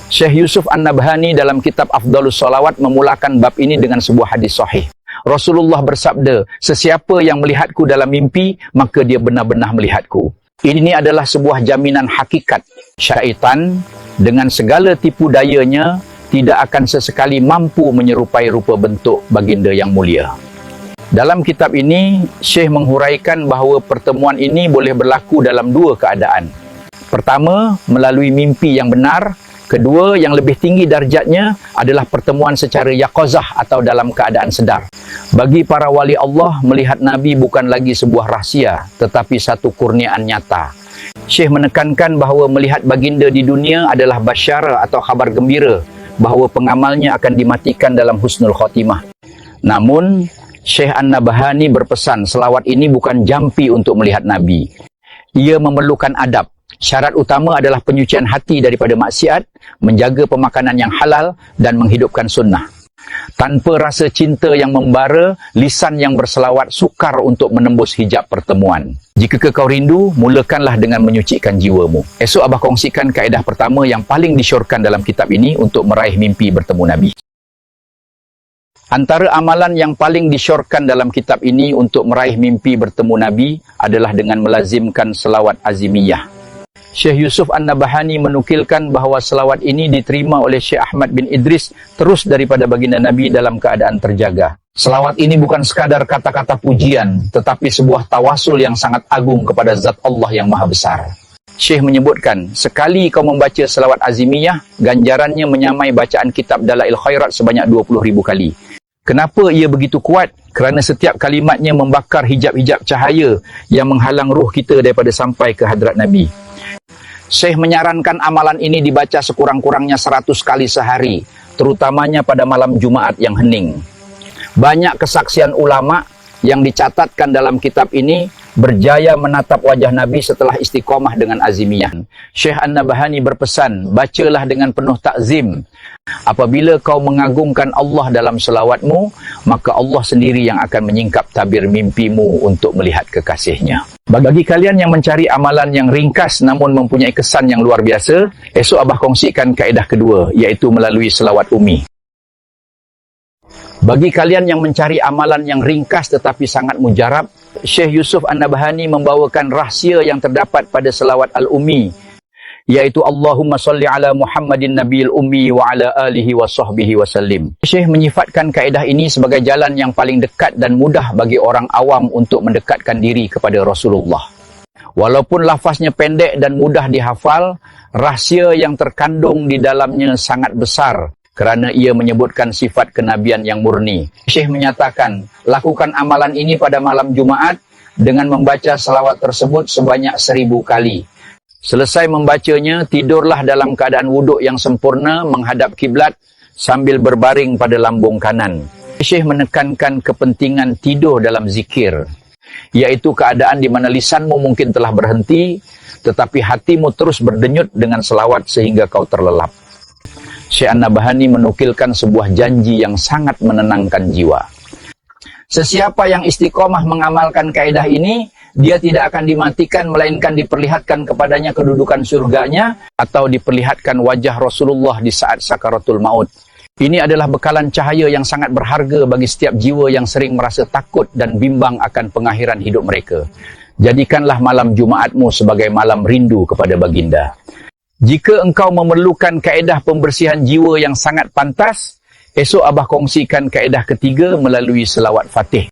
Syekh Yusuf An-Nabhani dalam kitab Afdhalus Sholawat memulakan bab ini dengan sebuah hadis sahih. Rasulullah bersabda, sesiapa yang melihatku dalam mimpi, maka dia benar-benar melihatku. Ini adalah sebuah jaminan hakikat. Syaitan dengan segala tipu dayanya tidak akan sesekali mampu menyerupai rupa bentuk baginda yang mulia. Dalam kitab ini, Syekh menghuraikan bahawa pertemuan ini boleh berlaku dalam dua keadaan. Pertama, melalui mimpi yang benar. Kedua, yang lebih tinggi darjatnya adalah pertemuan secara yaqazah atau dalam keadaan sedar. Bagi para wali Allah, melihat Nabi bukan lagi sebuah rahsia, tetapi satu kurniaan nyata. Syekh menekankan bahawa melihat baginda di dunia adalah basyara atau khabar gembira bahawa pengamalnya akan dimatikan dalam husnul khotimah. Namun, Syekh An-Nabhani berpesan selawat ini bukan jampi untuk melihat Nabi. Ia memerlukan adab. Syarat utama adalah penyucian hati daripada maksiat, menjaga pemakanan yang halal dan menghidupkan sunnah. Tanpa rasa cinta yang membara, lisan yang berselawat sukar untuk menembus hijab pertemuan. Jika kau rindu, mulakanlah dengan menyucikan jiwamu. Esok Abah kongsikan kaedah pertama yang paling disyorkan dalam kitab ini untuk meraih mimpi bertemu Nabi. Antara amalan yang paling disyorkan dalam kitab ini untuk meraih mimpi bertemu Nabi adalah dengan melazimkan selawat azimiyah. Syekh Yusuf An-Nabhani menukilkan bahawa selawat ini diterima oleh Syekh Ahmad bin Idris terus daripada baginda Nabi dalam keadaan terjaga. Selawat ini bukan sekadar kata-kata pujian, tetapi sebuah tawasul yang sangat agung kepada Zat Allah yang Maha Besar. Syekh menyebutkan, sekali kau membaca selawat azimiyah, ganjarannya menyamai bacaan kitab Dalail Khairat sebanyak 20,000 kali. Kenapa ia begitu kuat? Kerana setiap kalimatnya membakar hijab-hijab cahaya yang menghalang ruh kita daripada sampai ke hadrat Nabi. Syekh menyarankan amalan ini dibaca sekurang-kurangnya 100 kali sehari, terutamanya pada malam Jumaat yang hening. Banyak kesaksian ulama yang dicatatkan dalam kitab ini berjaya menatap wajah Nabi setelah istiqomah dengan azimiyah. Syekh An-Nabhani berpesan, bacalah dengan penuh takzim. Apabila kau mengagungkan Allah dalam selawatmu, maka Allah sendiri yang akan menyingkap tabir mimpimu untuk melihat kekasihnya. Bagi kalian yang mencari amalan yang ringkas namun mempunyai kesan yang luar biasa, esok Abah kongsikan kaedah kedua, iaitu melalui selawat umi. Bagi kalian yang mencari amalan yang ringkas tetapi sangat mujarab, Syekh Yusuf An-Nabhani membawakan rahsia yang terdapat pada selawat al-ummi, iaitu Allahumma salli ala Muhammadin Nabiyil Ummi wa ala alihi wa sahbihi wa sallim. Syekh menyifatkan kaedah ini sebagai jalan yang paling dekat dan mudah bagi orang awam untuk mendekatkan diri kepada Rasulullah. Walaupun lafaznya pendek dan mudah dihafal, rahsia yang terkandung di dalamnya sangat besar kerana ia menyebutkan sifat kenabian yang murni. Syekh menyatakan, lakukan amalan ini pada malam Jumaat dengan membaca selawat tersebut sebanyak 1000 kali. Selesai membacanya, tidurlah dalam keadaan wuduk yang sempurna menghadap kiblat sambil berbaring pada lambung kanan. Syekh menekankan kepentingan tidur dalam zikir, iaitu keadaan di mana lisanmu mungkin telah berhenti, tetapi hatimu terus berdenyut dengan selawat sehingga kau terlelap. Syekh An-Nabhani menukilkan sebuah janji yang sangat menenangkan jiwa. Sesiapa yang istiqomah mengamalkan kaedah ini, dia tidak akan dimatikan melainkan diperlihatkan kepadanya kedudukan surganya atau diperlihatkan wajah Rasulullah di saat sakaratul maut. Ini adalah bekalan cahaya yang sangat berharga bagi setiap jiwa yang sering merasa takut dan bimbang akan pengakhiran hidup mereka. Jadikanlah malam Jumaatmu sebagai malam rindu kepada baginda. Jika engkau memerlukan kaedah pembersihan jiwa yang sangat pantas, esok Abah kongsikan kaedah ketiga melalui selawat Fatih.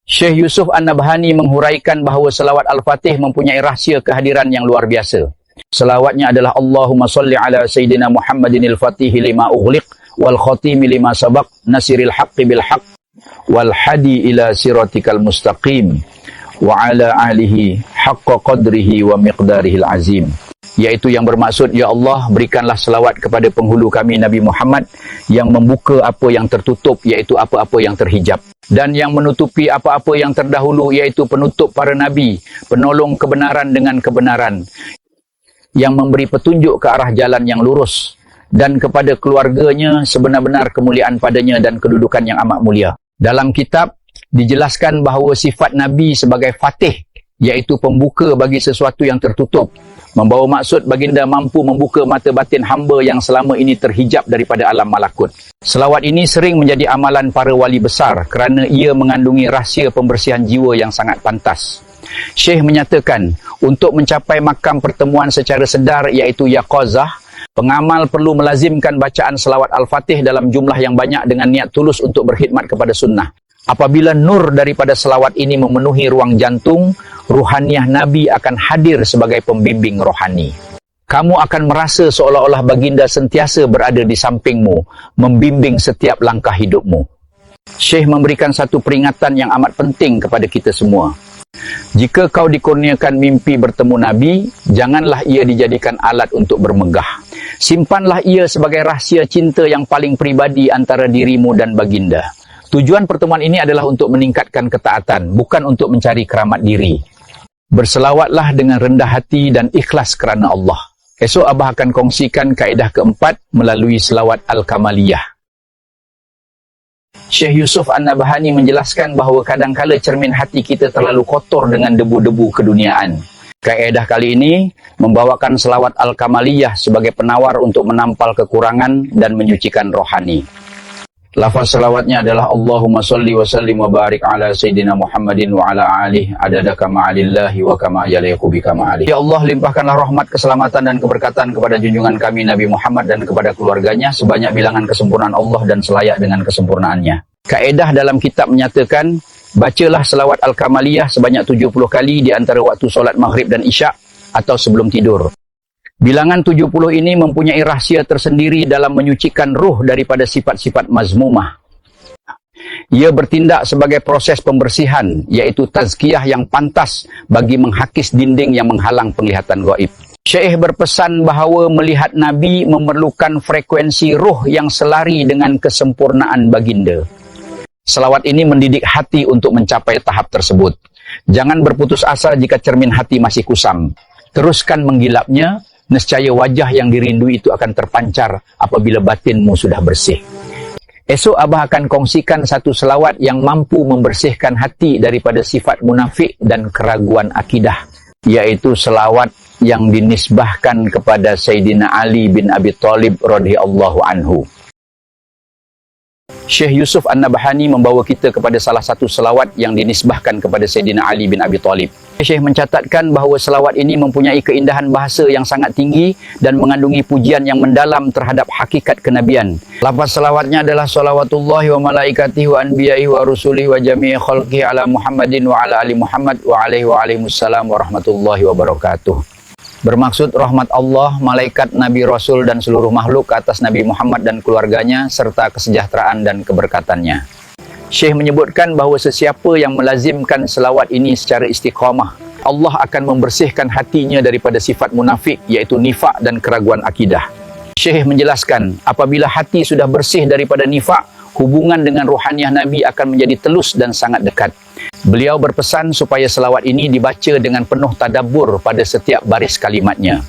Syekh Yusuf An-Nabhani menghuraikan bahawa selawat Al-Fatih mempunyai rahsia kehadiran yang luar biasa. Selawatnya adalah Allahumma salli ala Sayyidina Muhammadin al-Fatihi lima ughliq wal khatimi lima sabaq nasiril haqqi bil haqq wal hadi ila siratikal mustaqim wa ala alihi haqqa qadrihi wa miqdarihil azim. Iaitu yang bermaksud, ya Allah, berikanlah selawat kepada penghulu kami Nabi Muhammad yang membuka apa yang tertutup, iaitu apa-apa yang terhijab, dan yang menutupi apa-apa yang terdahulu, iaitu penutup para Nabi, penolong kebenaran dengan kebenaran, yang memberi petunjuk ke arah jalan yang lurus, dan kepada keluarganya sebenar-benar kemuliaan padanya dan kedudukan yang amat mulia. Dalam kitab dijelaskan bahawa sifat Nabi sebagai Fatih, iaitu pembuka bagi sesuatu yang tertutup. Membawa maksud baginda mampu membuka mata batin hamba yang selama ini terhijab daripada alam malakut. Selawat ini sering menjadi amalan para wali besar kerana ia mengandungi rahsia pembersihan jiwa yang sangat pantas. Syekh menyatakan, untuk mencapai makam pertemuan secara sedar iaitu yaqazah, pengamal perlu melazimkan bacaan selawat Al-Fatih dalam jumlah yang banyak dengan niat tulus untuk berkhidmat kepada sunnah. Apabila nur daripada selawat ini memenuhi ruang jantung, ruhaniah Nabi akan hadir sebagai pembimbing rohani. Kamu akan merasa seolah-olah baginda sentiasa berada di sampingmu, membimbing setiap langkah hidupmu. Syekh memberikan satu peringatan yang amat penting kepada kita semua. Jika kau dikurniakan mimpi bertemu Nabi, janganlah ia dijadikan alat untuk bermegah. Simpanlah ia sebagai rahsia cinta yang paling pribadi antara dirimu dan baginda. Tujuan pertemuan ini adalah untuk meningkatkan ketaatan, bukan untuk mencari keramat diri. Berselawatlah dengan rendah hati dan ikhlas kerana Allah. Esok Abah akan kongsikan kaedah keempat melalui selawat Al-Kamaliyah. Syekh Yusuf An-Nabhani menjelaskan bahawa kadangkala cermin hati kita terlalu kotor dengan debu-debu keduniaan. Kaedah kali ini membawakan selawat Al-Kamaliyah sebagai penawar untuk menampal kekurangan dan menyucikan rohani. Lafaz selawatnya adalah Allahumma salli wa sallim wa barik ala Sayyidina Muhammadin wa ala alihi adada kama'alillahi wa kama yaliqu bi kama'alihi. Ya Allah, limpahkanlah rahmat, keselamatan dan keberkatan kepada junjungan kami Nabi Muhammad dan kepada keluarganya sebanyak bilangan kesempurnaan Allah dan selayak dengan kesempurnaannya. Kaedah dalam kitab menyatakan, bacalah selawat Al-Kamaliyah sebanyak 70 kali di antara waktu solat maghrib dan isyak atau sebelum tidur. Bilangan 70 ini mempunyai rahsia tersendiri dalam menyucikan ruh daripada sifat-sifat mazmumah. Ia bertindak sebagai proses pembersihan, iaitu tazkiyah yang pantas bagi menghakis dinding yang menghalang penglihatan gaib. Syekh berpesan bahawa melihat Nabi memerlukan frekuensi ruh yang selari dengan kesempurnaan baginda. Selawat ini mendidik hati untuk mencapai tahap tersebut. Jangan berputus asa jika cermin hati masih kusam. Teruskan menggilapnya. Nescaya wajah yang dirindui itu akan terpancar apabila batinmu sudah bersih. Esok Abah akan kongsikan satu selawat yang mampu membersihkan hati daripada sifat munafik dan keraguan akidah, iaitu selawat yang dinisbahkan kepada Sayyidina Ali bin Abi Thalib radhiyallahu anhu. Syekh Yusuf An-Nabhani membawa kita kepada salah satu selawat yang dinisbahkan kepada Sayyidina Ali bin Abi Thalib. Syekh mencatatkan bahawa selawat ini mempunyai keindahan bahasa yang sangat tinggi dan mengandungi pujian yang mendalam terhadap hakikat kenabian. Lafaz selawatnya adalah salawatullahi wa malaikatihi wa anbiya'ihi wa rusulihi wa jami'i khalqihi ala Muhammadin wa ala ali Muhammad wa alaihimussalam wa rahmatullahi wa barakatuh. Bermaksud rahmat Allah, malaikat, Nabi, Rasul dan seluruh makhluk ke atas Nabi Muhammad dan keluarganya serta kesejahteraan dan keberkatannya. Syekh menyebutkan bahawa sesiapa yang melazimkan selawat ini secara istiqamah, Allah akan membersihkan hatinya daripada sifat munafik iaitu nifak dan keraguan akidah. Syekh menjelaskan, apabila hati sudah bersih daripada nifak, hubungan dengan ruhaniah Nabi akan menjadi telus dan sangat dekat. Beliau berpesan supaya selawat ini dibaca dengan penuh tadabbur pada setiap baris kalimatnya.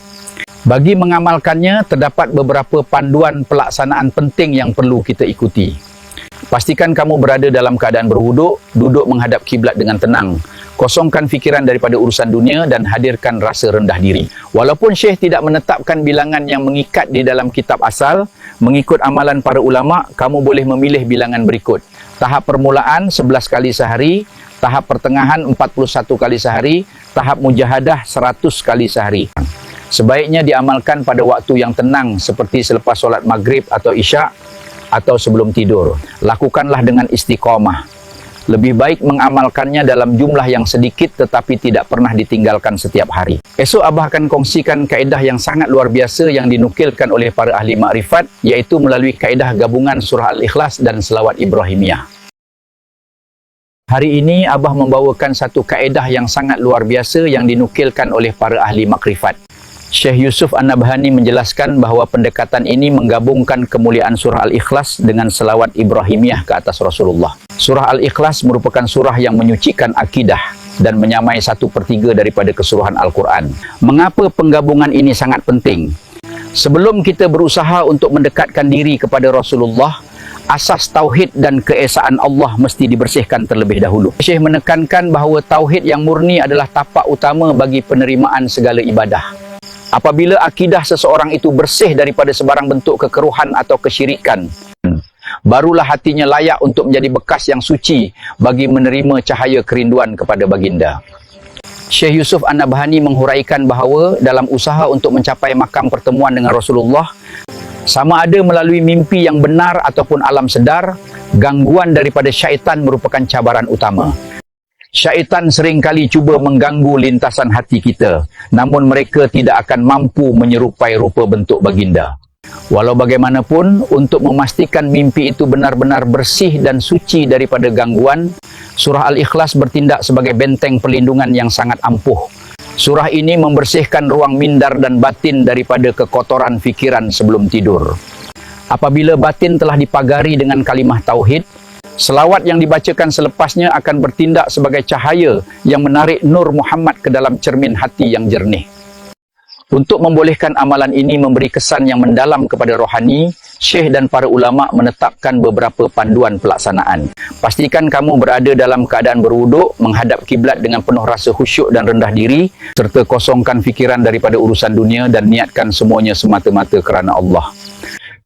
Bagi mengamalkannya, terdapat beberapa panduan pelaksanaan penting yang perlu kita ikuti. Pastikan kamu berada dalam keadaan berwuduk, duduk menghadap kiblat dengan tenang. Kosongkan fikiran daripada urusan dunia dan hadirkan rasa rendah diri. Walaupun Syekh tidak menetapkan bilangan yang mengikat di dalam kitab asal, mengikut amalan para ulama, kamu boleh memilih bilangan berikut. Tahap permulaan 11 kali sehari, tahap pertengahan 41 kali sehari, tahap mujahadah 100 kali sehari. Sebaiknya diamalkan pada waktu yang tenang seperti selepas solat maghrib atau isyak atau sebelum tidur. Lakukanlah dengan istiqamah. Lebih baik mengamalkannya dalam jumlah yang sedikit tetapi tidak pernah ditinggalkan setiap hari. Esok Abah akan kongsikan kaedah yang sangat luar biasa yang dinukilkan oleh para ahli makrifat, iaitu melalui kaedah gabungan surah Al-Ikhlas dan selawat Ibrahimiyah. Hari ini Abah membawakan satu kaedah yang sangat luar biasa yang dinukilkan oleh para ahli makrifat. Syekh Yusuf An-Nabhani menjelaskan bahawa pendekatan ini menggabungkan kemuliaan surah Al-Ikhlas dengan selawat Ibrahimiyah ke atas Rasulullah. Surah Al-Ikhlas merupakan surah yang menyucikan akidah dan menyamai 1/3 daripada keseluruhan Al-Quran. Mengapa penggabungan ini sangat penting? Sebelum kita berusaha untuk mendekatkan diri kepada Rasulullah, Asas tauhid dan keesaan Allah mesti dibersihkan terlebih dahulu. Syekh menekankan bahawa tauhid yang murni adalah tapak utama bagi penerimaan segala ibadah. Apabila akidah seseorang itu bersih daripada sebarang bentuk kekeruhan atau kesyirikan, barulah hatinya layak untuk menjadi bekas yang suci bagi menerima cahaya kerinduan kepada baginda. Syekh Yusuf An-Nabhani menghuraikan bahawa dalam usaha untuk mencapai makam pertemuan dengan Rasulullah, sama ada melalui mimpi yang benar ataupun alam sedar, gangguan daripada syaitan merupakan cabaran utama. Syaitan seringkali cuba mengganggu lintasan hati kita, namun mereka tidak akan mampu menyerupai rupa bentuk baginda. Walau bagaimanapun, untuk memastikan mimpi itu benar-benar bersih dan suci daripada gangguan, surah Al-Ikhlas bertindak sebagai benteng perlindungan yang sangat ampuh. Surah ini membersihkan ruang mindar dan batin daripada kekotoran fikiran sebelum tidur. Apabila batin telah dipagari dengan kalimah tauhid, selawat yang dibacakan selepasnya akan bertindak sebagai cahaya yang menarik nur Muhammad ke dalam cermin hati yang jernih. Untuk membolehkan amalan ini memberi kesan yang mendalam kepada rohani, Syekh dan para ulama menetapkan beberapa panduan pelaksanaan. Pastikan kamu berada dalam keadaan berwuduk, menghadap kiblat dengan penuh rasa khusyuk dan rendah diri, serta kosongkan fikiran daripada urusan dunia dan niatkan semuanya semata-mata kerana Allah.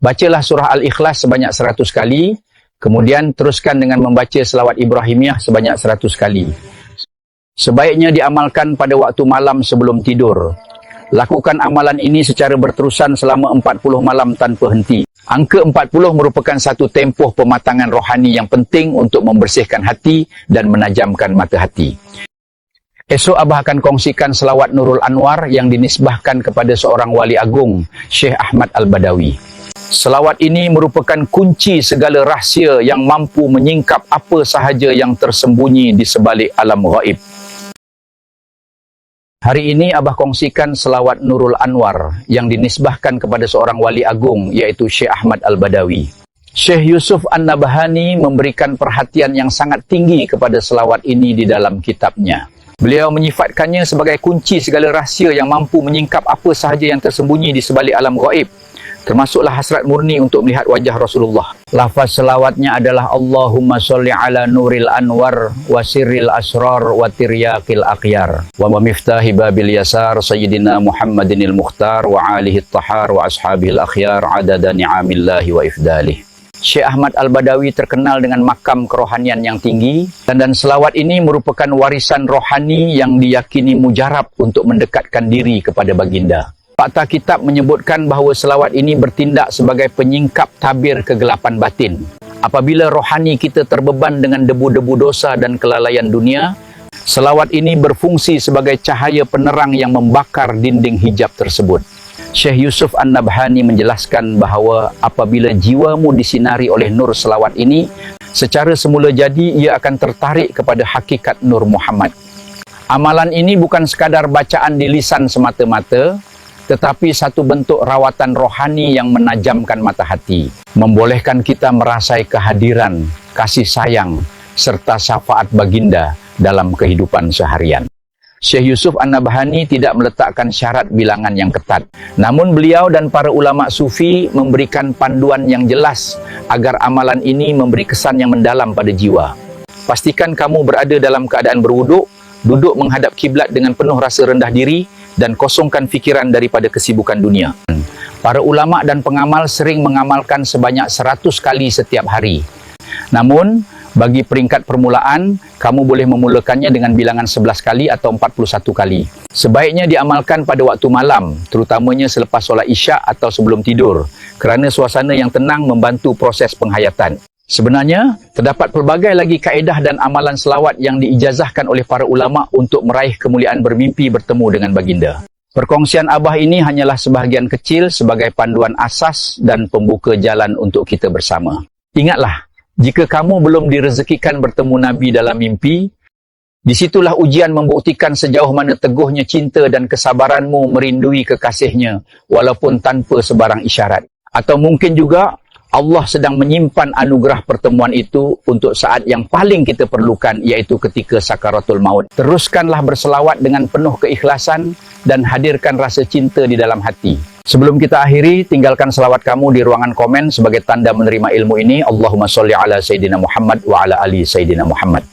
Bacalah surah Al-Ikhlas sebanyak 100 kali, kemudian teruskan dengan membaca selawat Ibrahimiyah sebanyak 100 kali. Sebaiknya diamalkan pada waktu malam sebelum tidur. Lakukan amalan ini secara berterusan selama 40 malam tanpa henti. Angka 40 merupakan satu tempoh pematangan rohani yang penting untuk membersihkan hati dan menajamkan mata hati. Esok Abah akan kongsikan selawat Nurul Anwar yang dinisbahkan kepada seorang wali agung, Syekh Ahmad Al-Badawi. Selawat ini merupakan kunci segala rahsia yang mampu menyingkap apa sahaja yang tersembunyi di sebalik alam ghaib. Hari ini Abah kongsikan selawat Nurul Anwar yang dinisbahkan kepada seorang wali agung, iaitu Syekh Ahmad Al-Badawi. Syekh Yusuf An-Nabhani memberikan perhatian yang sangat tinggi kepada selawat ini di dalam kitabnya. Beliau menyifatkannya sebagai kunci segala rahsia yang mampu menyingkap apa sahaja yang tersembunyi di sebalik alam ghaib, termasuklah hasrat murni untuk melihat wajah Rasulullah. Lafaz selawatnya adalah Allahumma sholli ala nuril anwar wa sirril asrar wa tiryaqil akhyar wa miftahi babil yasar sayyidina Muhammadinil mukhtar wa alihi tahar wa ashabil akhyar adada ni'amillahi wa ifdalih. Syekh Ahmad Al-Badawi terkenal dengan makam kerohanian yang tinggi, dan selawat ini merupakan warisan rohani yang diyakini mujarab untuk mendekatkan diri kepada baginda. Fakta kitab menyebutkan bahawa selawat ini bertindak sebagai penyingkap tabir kegelapan batin. Apabila rohani kita terbeban dengan debu-debu dosa dan kelalaian dunia, selawat ini berfungsi sebagai cahaya penerang yang membakar dinding hijab tersebut. Syekh Yusuf An-Nabhani menjelaskan bahawa apabila jiwamu disinari oleh nur selawat ini, secara semula jadi ia akan tertarik kepada hakikat Nur Muhammad. Amalan ini bukan sekadar bacaan di lisan semata-mata, tetapi satu bentuk rawatan rohani yang menajamkan mata hati, membolehkan kita merasai kehadiran, kasih sayang, serta syafaat baginda dalam kehidupan seharian. Syekh Yusuf An-Nabhani tidak meletakkan syarat bilangan yang ketat, namun beliau dan para ulama sufi memberikan panduan yang jelas agar amalan ini memberi kesan yang mendalam pada jiwa. Pastikan kamu berada dalam keadaan berwuduk, duduk menghadap kiblat dengan penuh rasa rendah diri, dan kosongkan fikiran daripada kesibukan dunia. Para ulama dan pengamal sering mengamalkan sebanyak 100 kali setiap hari. Namun, bagi peringkat permulaan, kamu boleh memulakannya dengan bilangan 11 kali atau 41 kali. Sebaiknya diamalkan pada waktu malam, terutamanya selepas solat Isyak atau sebelum tidur, kerana suasana yang tenang membantu proses penghayatan. Sebenarnya, terdapat pelbagai lagi kaedah dan amalan selawat yang diijazahkan oleh para ulama untuk meraih kemuliaan bermimpi bertemu dengan baginda. Perkongsian Abah ini hanyalah sebahagian kecil sebagai panduan asas dan pembuka jalan untuk kita bersama. Ingatlah, jika kamu belum direzekikan bertemu Nabi dalam mimpi, disitulah ujian membuktikan sejauh mana teguhnya cinta dan kesabaranmu merindui kekasihnya walaupun tanpa sebarang isyarat. Atau mungkin juga Allah sedang menyimpan anugerah pertemuan itu untuk saat yang paling kita perlukan, iaitu ketika sakaratul maut. Teruskanlah berselawat dengan penuh keikhlasan dan hadirkan rasa cinta di dalam hati. Sebelum kita akhiri, tinggalkan selawat kamu di ruangan komen sebagai tanda menerima ilmu ini. Allahumma sholli ala Sayyidina Muhammad wa ala ali Sayyidina Muhammad.